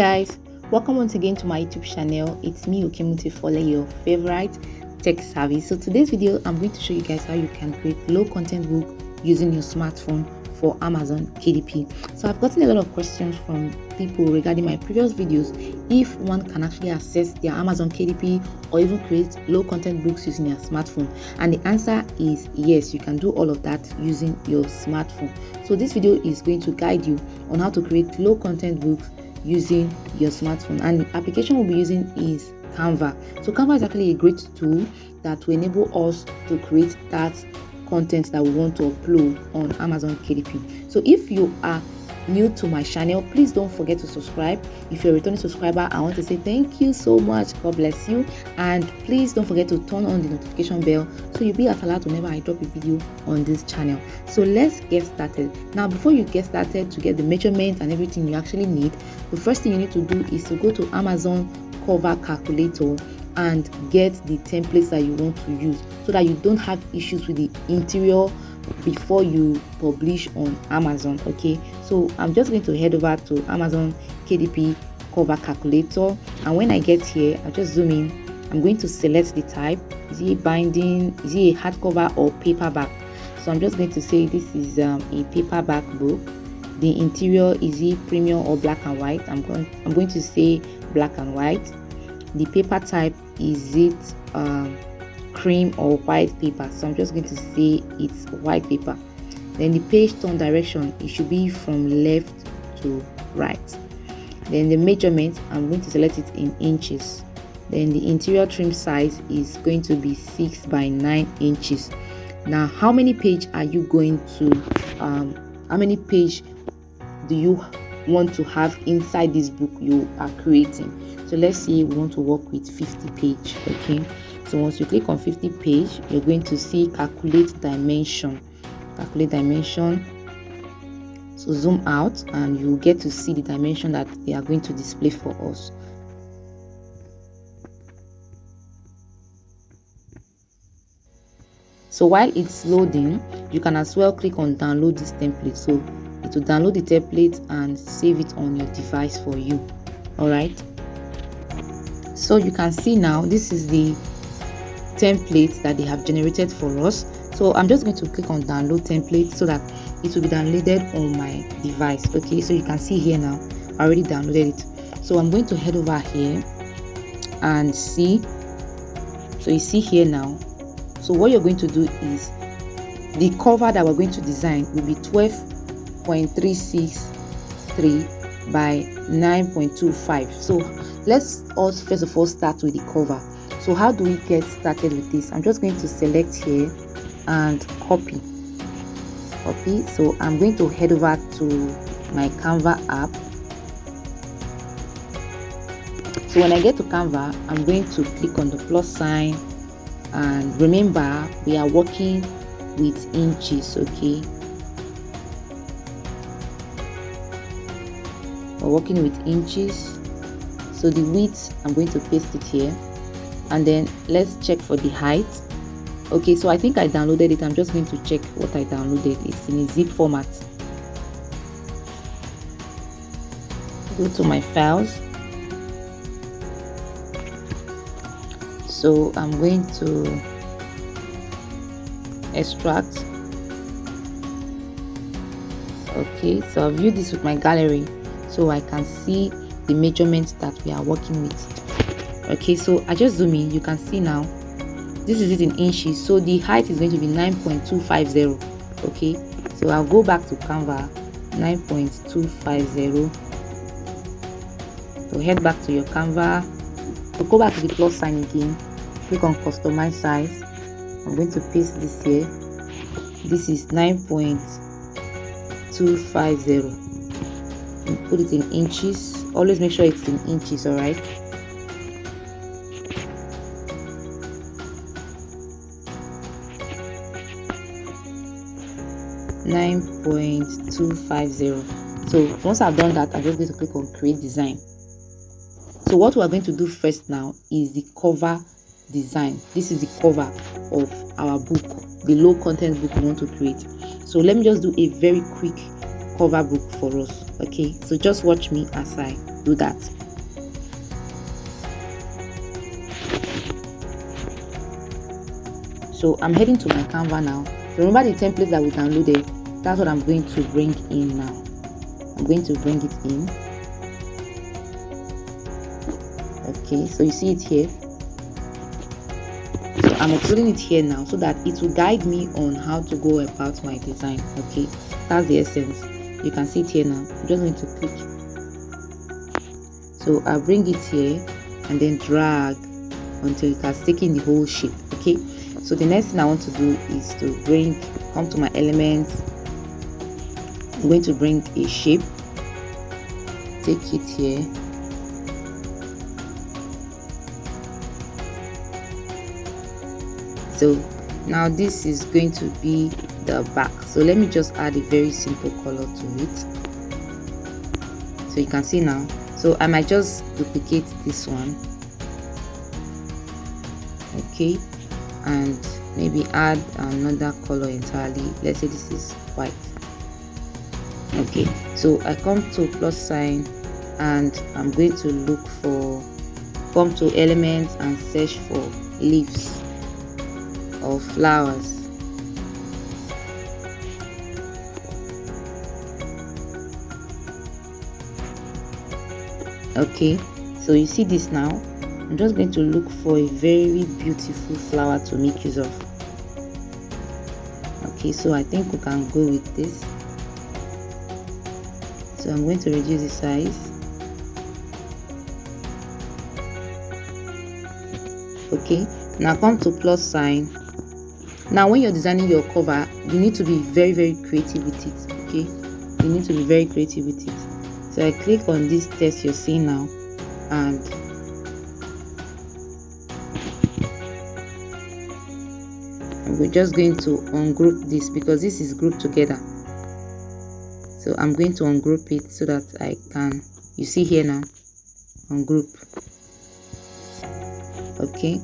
guys, welcome once again to my YouTube channel. It's me, Okemutifole, your favorite tech savvy. So today's video, I'm going to show you guys how you can create low content book using your smartphone for Amazon KDP. So I've gotten a lot of questions from people regarding my previous videos if one can actually access their Amazon KDP or even create low content books using your smartphone, and the answer is yes, you can do all of that using your smartphone. So this video is going to guide you on how to create low content books using your smartphone, and the application we'll be using is Canva. So Canva is actually a great tool that will enable us to create that content that we want to upload on Amazon KDP. So if you are new to my channel, please don't forget to subscribe. If you're a returning subscriber, I want to say thank you so much. God bless you. And please don't forget to turn on the notification bell so you'll be alert whenever I drop a video on this channel. So let's get started. Now, before you get started, to get the measurements and everything you actually need, the first thing you need to do is to go to Amazon cover calculator and get the templates that you want to use so that you don't have issues with the interior before you publish on Amazon. Okay, so I'm just going to head over to Amazon KDP cover calculator, and when I get here, I'll just zoom in. I'm going to select the type. Is it binding? Is it a hardcover or paperback? So I'm just going to say this is a paperback book. The interior, is it premium or black and white? I'm going to say black and white. The paper type, is it cream or white paper? So I'm just going to say it's white paper. Then the page turn direction, it should be from left to right. Then the measurement, I'm going to select it in inches. Then the interior trim size is going to be 6 by 9 inches. Now, how many page are you going to how many page do you want to have inside this book you are creating? So let's say we want to work with 50 page. Okay, so once you click on 50 page, you're going to see calculate dimension. So zoom out and you get to see the dimension that they are going to display for us. So while it's loading, you can as well click on download this template. So it will download the template and save it on your device for you. All right, so you can see now this is the template that they have generated for us. So I'm just going to click on download template so that it will be downloaded on my device. Okay, so you can see here now I already downloaded it. So I'm going to head over here and see. So you see here now. So what you're going to do is the cover that we're going to design will be 12.363 by 9.25. So let's us first of all start with the cover. So how do we get started with this? I'm just going to select here and copy. So I'm going to head over to my Canva app. So when I get to Canva, I'm going to click on the plus sign, and remember we are working with inches. Okay, we're working with inches. So the width, I'm going to paste it here, and then let's check for the height. Okay, so I think I downloaded it. I'm just going to check what I downloaded. It's in a zip format. Go to my files. So I'm going to extract. Okay, so I'll view this with my gallery so I can see the measurements that we are working with. Okay, so I just zoom in. You can see now this is it in inches, so the height is going to be 9.250. okay, so I'll go back to Canva. 9.250. So head back to your Canva. So go back to the plus sign again, click on customize size. I'm going to paste this here. This is 9.250 and put it in inches. Always make sure it's in inches. All right, .250. So once I've done that, I'm just going to click on create design. So what we are going to do first now is the cover design. This is the cover of our book, the low content book we want to create. So let me just do a very quick cover book for us. Okay, so just watch me as I do that. So I'm heading to my Canva now. So remember the template that we downloaded? That's what I'm going to bring in now. I'm going to bring it in. Okay, so you see it here. So I'm uploading it here now so that it will guide me on how to go about my design. Okay, that's the essence. You can see it here now. I'm just going to click. So I'll bring it here and then drag until it has taken the whole shape. Okay, so the next thing I want to do is to come to my elements. I'm going to bring a shape, take it here, so now this is going to be the back. So let me just add a very simple color to it. So you can see now. So I might just duplicate this one, okay, and maybe add another color entirely. Let's say this is white. Okay, so I come to plus sign and I'm going to come to elements and search for leaves or flowers. Okay, so you see this now. I'm just going to look for a very beautiful flower to make use of. Okay, so I think we can go with this. So I'm going to reduce the size. Okay, now come to plus sign. Now when you're designing your cover, you need to be very creative with it. Okay, you need to be very creative with it. So I click on this text you're seeing now, and we're just going to ungroup this because this is grouped together. So I'm going to ungroup it so that I can, you see here now, ungroup. Okay,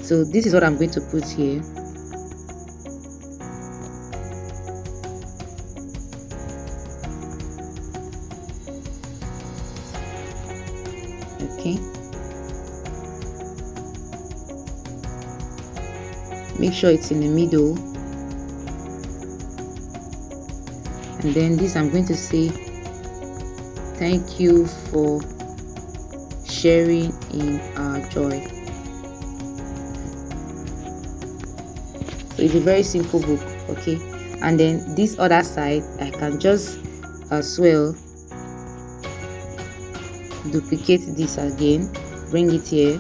so this is what I'm going to put here. Okay, make sure it's in the middle, and then this I'm going to say thank you for sharing in our joy. So it's a very simple book. Okay, and then this other side I can just as well duplicate this again, bring it here,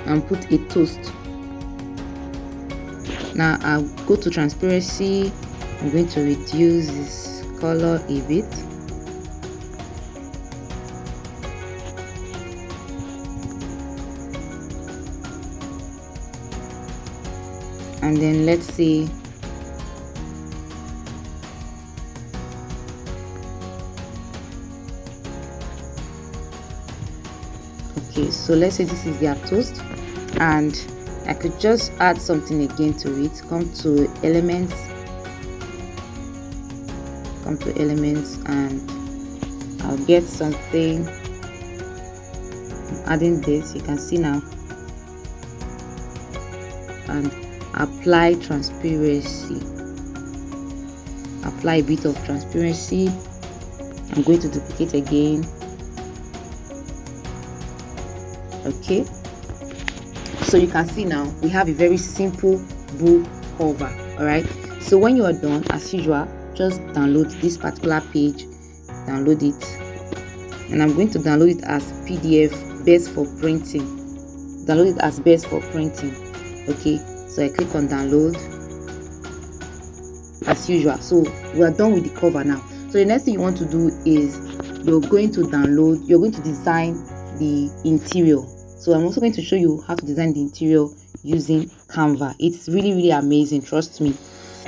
and put a toast. Now I'll go to transparency. I'm going to reduce this color a bit. And then let's see, okay, so let's say this is their toast, and I could just add something again to it. Come to elements, and I'll get something. I'm adding this, you can see now, and apply transparency, apply a bit of transparency. I'm going to duplicate again. Okay, so you can see now we have a very simple book cover. All right, so when you are done, as usual, just download this particular page, download it, and I'm going to download it as PDF, best for printing. Download it as best for printing. Okay, so I click on download as usual. So we are done with the cover now. So the next thing you want to do is you're going to design the interior. So I'm also going to show you how to design the interior using Canva. It's really amazing, trust me,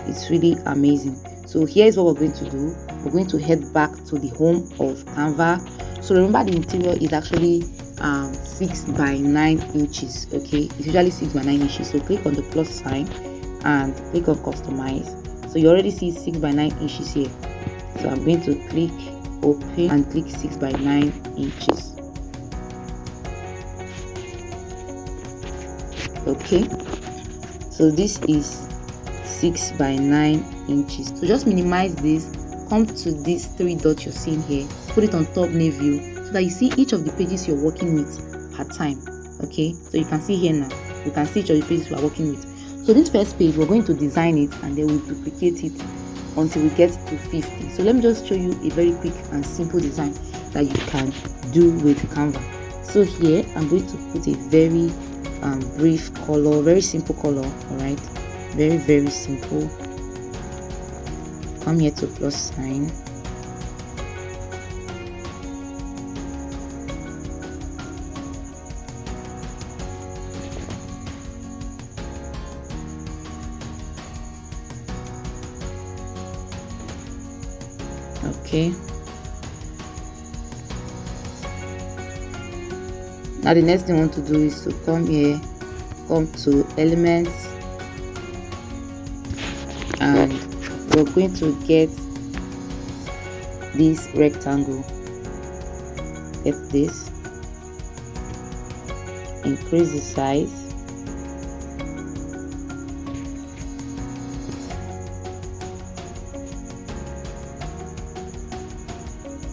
it's really amazing. So here's what we're going to do. We're going to head back to the home of Canva. So remember, the interior is actually 6 by 9 inches. Okay, it's usually 6 by 9 inches. So click on the plus sign and click on customize. So you already see 6 by 9 inches here. So I'm going to click open and click 6 by 9 inches. Okay, so this is 6 by 9 inches. So just minimize this, come to these 3 dots you're seeing here, put it on thumbnail view so that you see each of the pages you're working with per time. Okay, so you can see here now, you can see each of the pages we're working with. So this first page, we're going to design it and then we'll duplicate it until we get to 50. So let me just show you a very quick and simple design that you can do with Canva. So here I'm going to put a very brief color, very simple color. All right, very simple. Come here to plus sign. Okay, now the next thing I want to do is to come here, come to elements, and we're going to get this rectangle. Get this, increase the size.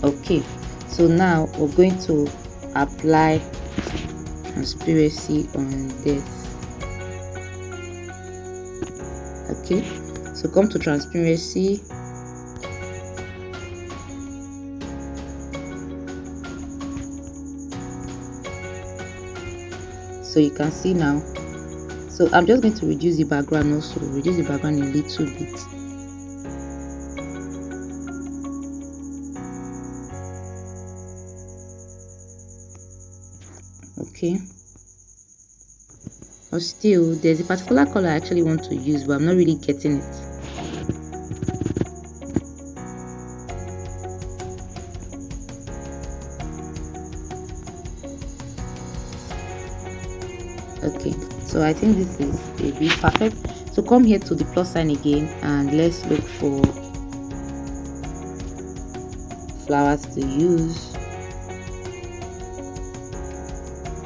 Okay, so now we're going to apply transparency on this. Okay, so come to transparency, so you can see now. So I'm just going to reduce the background, also reduce the background a little bit. Okay, but still there's a particular color I actually want to use, but I'm not really getting it. Okay, so I think this is a bit perfect. So come here to the plus sign again and let's look for flowers to use.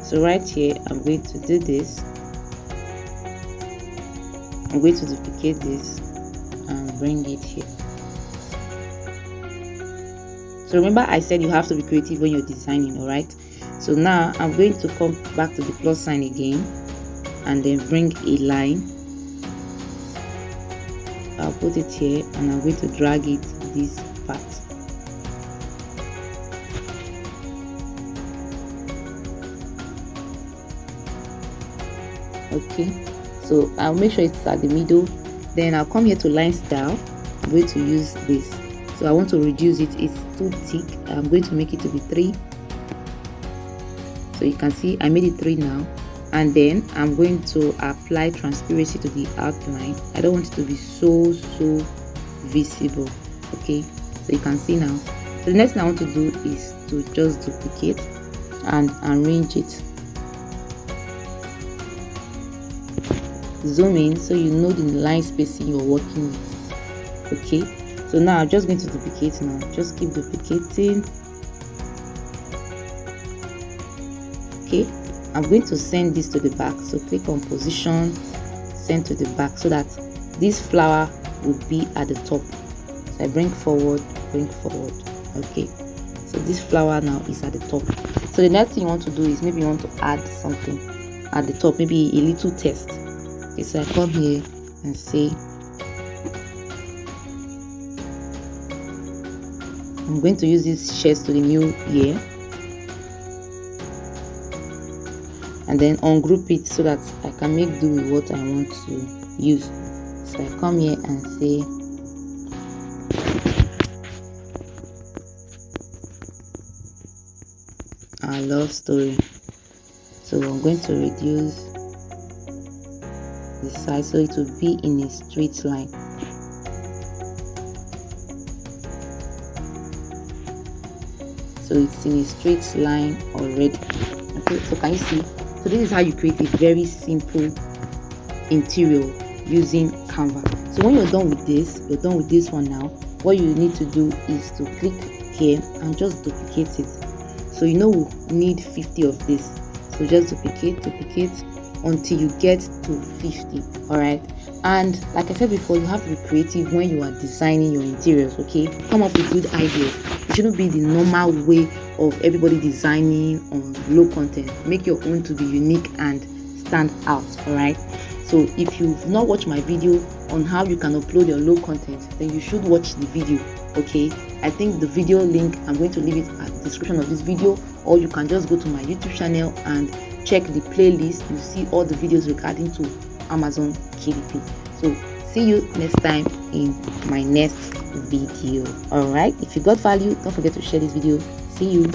So right here I'm going to do this. I'm going to duplicate this and bring it here. So remember I said you have to be creative when you're designing, all right? So now I'm going to come back to the plus sign again and then bring a line. I'll put it here and I'm going to drag it this part. Okay, so I'll make sure it's at the middle. Then I'll come here to line style. I'm going to use this. So I want to reduce it, it's too thick. I'm going to make it to be 3. So you can see I made it 3 now. And then I'm going to apply transparency to the outline. I don't want it to be so visible. Okay, so you can see now. So the next thing I want to do is to just duplicate and arrange it. Zoom in so you know the line spacing you're working with. Okay, so now I'm just going to duplicate now. Just keep duplicating. Okay, I'm going to send this to the back. So click on position, send to the back so that this flower will be at the top. So I bring forward. Okay, so this flower now is at the top. So the next thing you want to do is maybe you want to add something at the top, maybe a little text. Okay, so I come here and say I'm going to use this shares to the new year, and then ungroup it so that I can make do with what I want to use. So I come here and say our love story. So I'm going to reduce the size so it will be in a straight line. So it's in a straight line already. So can you see? So this is how you create a very simple interior using Canva. So when you're done with this one now, what you need to do is to click here and just duplicate it. So you know we need 50 of this, so just duplicate until you get to 50. All right, and like I said before, you have to be creative when you are designing your interiors. Okay, come up with good ideas. It shouldn't be the normal way of everybody designing on low content. Make your own to be unique and stand out. All right, so if you've not watched my video on how you can upload your low content, then you should watch the video. Okay, I think the video link, I'm going to leave it at the description of this video, or you can just go to my YouTube channel and check the playlist. You see all the videos regarding to Amazon KDP. So see you next time in my next video. All right, if you got value, don't forget to share this video. See you.